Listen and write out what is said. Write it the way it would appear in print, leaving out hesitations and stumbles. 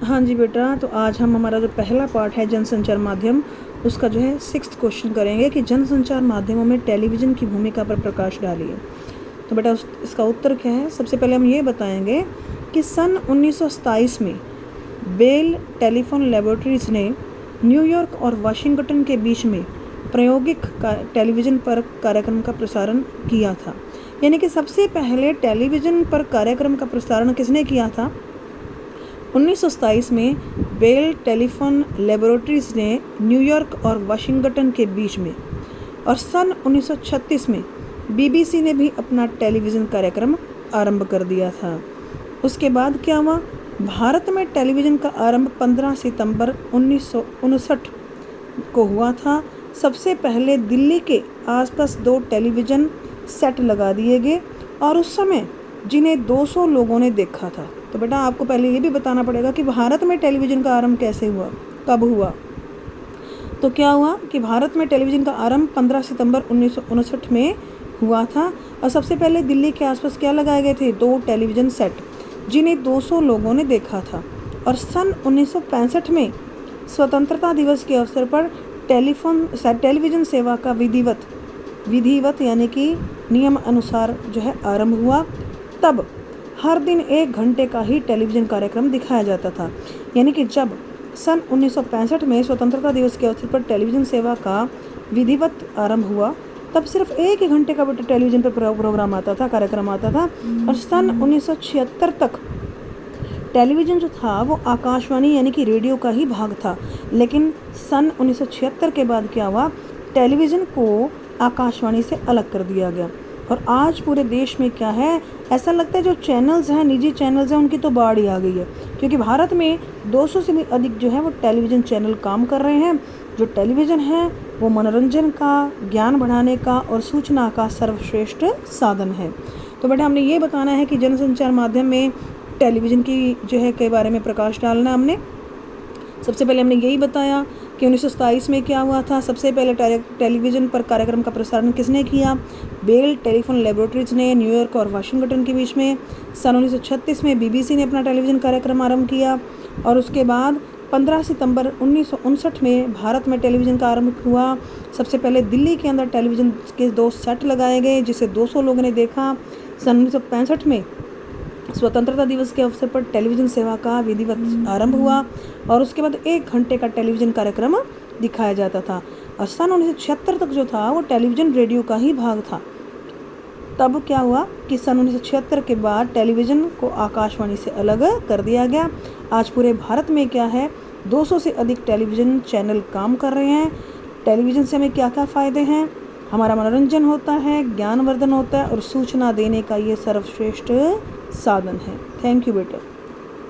हाँ जी बेटा, तो आज हम हमारा जो पहला पार्ट है जनसंचार माध्यम, उसका जो है 6th क्वेश्चन करेंगे कि जनसंचार माध्यमों में टेलीविज़न की भूमिका पर प्रकाश डालिए। तो बेटा इसका उत्तर क्या है? सबसे पहले हम ये बताएंगे कि सन 1927 में बेल टेलीफोन लेबोरेटरीज़ ने न्यूयॉर्क और वाशिंगटन के बीच में प्रायोगिक टेलीविज़न पर कार्यक्रम का प्रसारण किया था। यानी कि सबसे पहले टेलीविज़न पर कार्यक्रम का प्रसारण किसने किया था? 1927 में बेल टेलीफोन लेबोरेटरीज़ ने न्यूयॉर्क और वाशिंगटन के बीच में, और सन 1936 में बीबीसी ने भी अपना टेलीविज़न कार्यक्रम आरंभ कर दिया था। उसके बाद क्या हुआ? भारत में टेलीविज़न का आरंभ 15 सितंबर 1959 को हुआ था। सबसे पहले दिल्ली के आसपास 2 टेलीविज़न सेट लगा दिए गए और उस समय जिन्हें 200 लोगों ने देखा था। तो बेटा आपको पहले ये भी बताना पड़ेगा कि भारत में टेलीविज़न का आरंभ कैसे हुआ, कब हुआ। तो क्या हुआ कि भारत में टेलीविज़न का आरंभ 15 सितंबर 1959 में हुआ था और सबसे पहले दिल्ली के आसपास क्या लगाए गए थे? 2 टेलीविज़न सेट जिन्हें 200 लोगों ने देखा था। और सन 1965 में स्वतंत्रता दिवस के अवसर पर टेलीविज़न सेवा का विधिवत यानी कि नियम अनुसार जो है आरंभ हुआ। तब हर दिन 1 घंटे का ही टेलीविज़न कार्यक्रम दिखाया जाता था। यानी कि जब सन 1965 में स्वतंत्रता दिवस के अवसर पर टेलीविज़न सेवा का विधिवत आरंभ हुआ, तब सिर्फ 1 घंटे का टेलीविज़न पर प्रोग्राम आता था, कार्यक्रम आता था। और सन 1976 तक टेलीविज़न जो था वो आकाशवाणी यानी कि रेडियो का ही भाग था। लेकिन सन 1976 के बाद क्या हुआ? टेलीविज़न को आकाशवाणी से अलग कर दिया गया। और आज पूरे देश में क्या है, ऐसा लगता है जो चैनल्स हैं, निजी चैनल्स हैं, उनकी तो बाढ़ ही आ गई है, क्योंकि भारत में 200 से भी अधिक जो है वो टेलीविज़न चैनल काम कर रहे हैं। जो टेलीविज़न है वो मनोरंजन का, ज्ञान बढ़ाने का और सूचना का सर्वश्रेष्ठ साधन है। तो बेटा हमने ये बताना है कि जनसंचार माध्यम में टेलीविज़न की जो है के बारे में प्रकाश डालना। हमने सबसे पहले हमने यही बताया कि 1927 में क्या हुआ था। सबसे पहले टेलीविज़न पर कार्यक्रम का प्रसारण किसने किया? बेल टेलीफोन लेबोरेटरीज़ ने न्यूयॉर्क और वाशिंगटन के बीच में। सन 1936 में बीबीसी ने अपना टेलीविज़न कार्यक्रम आरंभ किया और उसके बाद 15 सितंबर 1959 में भारत में टेलीविज़न का आरंभ हुआ। सबसे पहले दिल्ली के अंदर टेलीविज़न के 2 सेट लगाए गए जिसे 200 लोगों ने देखा। सन 1965 में स्वतंत्रता दिवस के अवसर पर टेलीविज़न सेवा का विधिवत आरंभ हुआ और उसके बाद 1 घंटे का टेलीविज़न कार्यक्रम दिखाया जाता था। और सन 1976 तक जो था वो टेलीविज़न रेडियो का ही भाग था। तब क्या हुआ कि सन 1976 के बाद टेलीविज़न को आकाशवाणी से अलग कर दिया गया। आज पूरे भारत में क्या है, 200 से अधिक टेलीविज़न चैनल काम कर रहे हैं। टेलीविज़न से हमें क्या क्या फ़ायदे हैं? हमारा मनोरंजन होता है, ज्ञानवर्धन होता है और सूचना देने का ये सर्वश्रेष्ठ साधन है। थैंक यू बेटा।